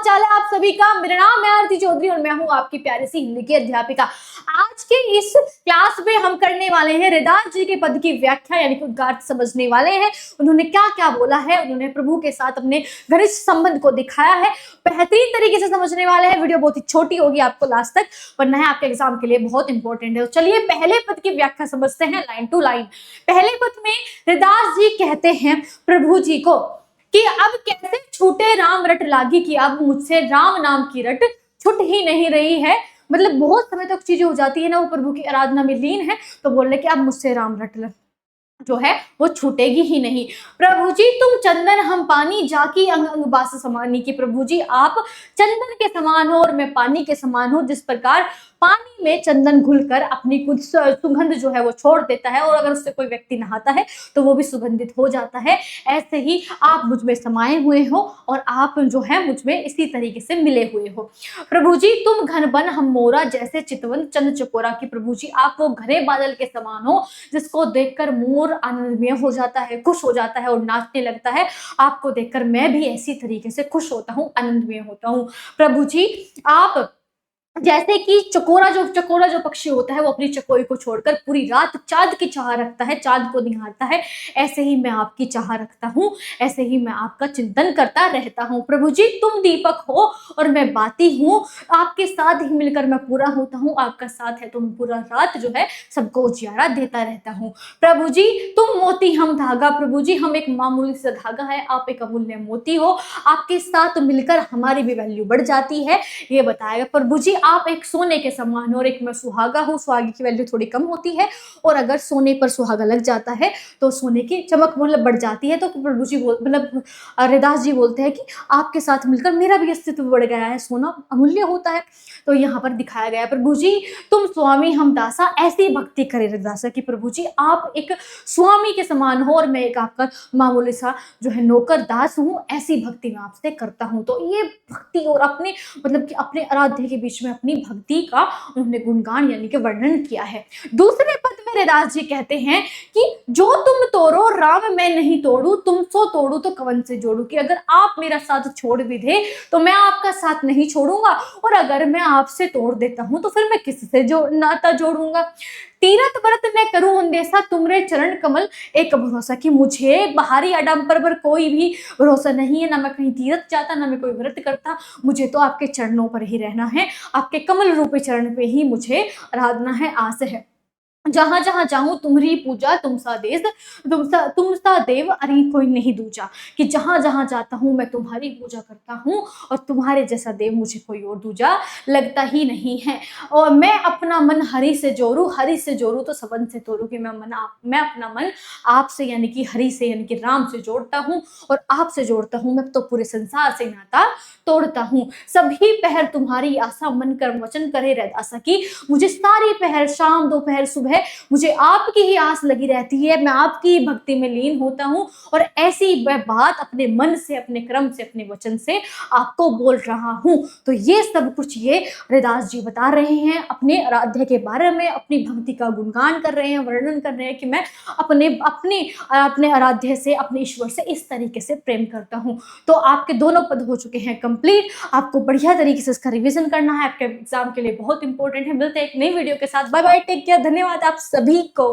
हाल है आप सभी का। मेरा नाम है आरती चौधरी और मैं हूं आपकी प्यारी सी हिंदी की अध्यापिका। आज के इस क्लास में हम करने वाले हैं रैदास जी के पद की व्याख्या यानी कि उद्गार समझने वाले हैं। उन्होंने क्या क्या बोला है, उन्होंने प्रभु के साथ अपने घनिष्ठ संबंध को दिखाया है, बेहतरीन तरीके से समझने वाले हैं। वीडियो बहुत ही छोटी होगी, आपको लास्ट तक पढ़ना है, आपके एग्जाम के लिए बहुत इंपॉर्टेंट है। तो चलिए पहले पद की व्याख्या समझते हैं लाइन टू लाइन। पहले पद में रैदास जी कहते हैं प्रभु जी को कि अब कैसे छूटे राम रट लागी, कि अब मुझसे राम नाम की रट छूट ही नहीं रही है। मतलब बहुत समय तक चीजें हो जाती है ना, वो प्रभु की आराधना में लीन है, तो बोल रहे कि अब मुझसे राम रट जो है वो छूटेगी ही नहीं। प्रभु जी तुम चंदन हम पानी, जाकी अंग अंग बास समानी, कि प्रभु जी आप चंदन के समान हो और मैं पानी के समान हूं। जिस प्रकार पानी में चंदन घुलकर अपनी कुछ सुगंध जो है वो छोड़ देता है और अगर उससे कोई व्यक्ति नहाता है तो वो भी सुगंधित हो जाता है, ऐसे ही आप मुझ में समाये हुए हो और आप जो है मुझ में इसी तरीके से मिले हुए हो। प्रभु जी तुम घन बन हम मोरा, जैसे चितवन चंद चकोरा, की प्रभु जी आप वो घने बादल के समान हो जिसको देखकर मोर आनंदमय हो जाता है, खुश हो जाता है और नाचने लगता है। आपको देखकर मैं भी ऐसी तरीके से खुश होता हूँ, आनंदमय होता हूँ। प्रभु जी आप जैसे कि चकोरा जो पक्षी होता है वो अपनी चकोरी को छोड़कर पूरी रात चांद की चाह रखता है, चांद को निहारता है, ऐसे ही मैं आपकी चाह रखता हूँ, ऐसे ही मैं आपका चिंतन करता रहता हूँ। प्रभु जी तुम दीपक हो और मैं बाती हूँ, आपके साथ ही मिलकर मैं पूरा होता हूँ, आपका साथ है तो मैं पूरा रात जो है सबको उजियारा देता रहता हूँ। प्रभु जी तुम मोती हम धागा, प्रभु जी हम एक मामूली सा धागा है, आप एक अमूल्य मोती हो, आपके साथ मिलकर हमारी भी वैल्यू बढ़ जाती है, ये बताएगा। प्रभु जी आप एक सोने के समान हो और एक मैं सुहागा हूँ, सुहागे की वैल्यू थोड़ी कम होती है और अगर सोने पर सुहागा लग जाता है तो सोने की चमक मतलब बढ़ जाती है। तो प्रभु जी मतलब रैदास जी बोलते हैं कि आपके साथ मिलकर मेरा भी अस्तित्व बढ़ गया है, सोना अमूल्य होता है। तो यहाँ पर दिखाया गया प्रभु जी तुम स्वामी हम दासा, ऐसी भक्ति करे रैदासा की प्रभु जी आप एक स्वामी के समान हो और मैं एक आपका मामूली सा जो है नौकर दास हूँ, ऐसी भक्ति मैं आपसे करता हूँ। तो ये भक्ति और अपने मतलब कि अपने आराध्य के बीच में अपनी भक्ति का उन्होंने गुणगान यानी कि वर्णन किया है। दूसरे पद में रैदास जी कहते हैं कि जो तुम तोड़ो राम मैं नहीं तोड़ू, तुम सो तोड़ू तो कवन से जोड़ू, कि अगर आप मेरा साथ छोड़ भी दे तो मैं आपका साथ नहीं छोड़ूंगा और अगर मैं आपसे तोड़ देता हूं तो फिर मैं किससे जो नाता जोड़ूंगा। तीरथ व्रत मैं करूं अंदेशा, तुमरे चरण कमल एक भरोसा, कि मुझे बाहरी आडंबर पर कोई भी भरोसा नहीं है, ना मैं कहीं तीरथ जाता ना मैं कोई व्रत करता, मुझे तो आपके चरणों पर ही रहना है, आपके कमल रूपी चरण पे ही मुझे आराधना है, आस है। जहां जहां जाऊं तुम्हारी पूजा, तुमसा देश तुमसा देव अरि कोई नहीं दूजा, कि जहां जहां जाता हूं मैं तुम्हारी पूजा करता हूं और तुम्हारे जैसा देव मुझे कोई और दूजा लगता ही नहीं है। और मैं अपना मन हरि से जोड़ू तो सबन से तोड़ू, कि मैं अपना मन आपसे यानी कि हरि से यानी कि राम से जोड़ता हूँ और आपसे जोड़ता हूँ, मैं तो पूरे संसार से नाता तोड़ता हूँ। सभी पहर तुम्हारी आशा, मन कर वचन करे रैदासा, की मुझे सारी पहर शाम दोपहर सुबह मुझे आपकी ही आस लगी रहती है, मैं आपकी भक्ति में लीन होता हूं और ऐसी मैं बात अपने मन से, अपने क्रम से, अपने वचन से आपको बोल रहा हूं। तो ये सब कुछ ये रैदास जी बता रहे हैं अपने आराध्य के बारे में, अपनी भक्ति का गुणगान कर रहे हैं, वर्णन कर रहे हैं कि मैं अपने आराध्य से, अपने ईश्वर से इस तरीके से प्रेम करता हूं। तो आपके दोनों पद हो चुके हैं कंप्लीट, आपको बढ़िया तरीके से इसका रिवीजन करना है, आपके एग्जाम के लिए बहुत इंपॉर्टेंट है। मिलते हैं एक नई वीडियो के साथ, बाय बाय, टेक केयर, धन्यवाद आप सभी को।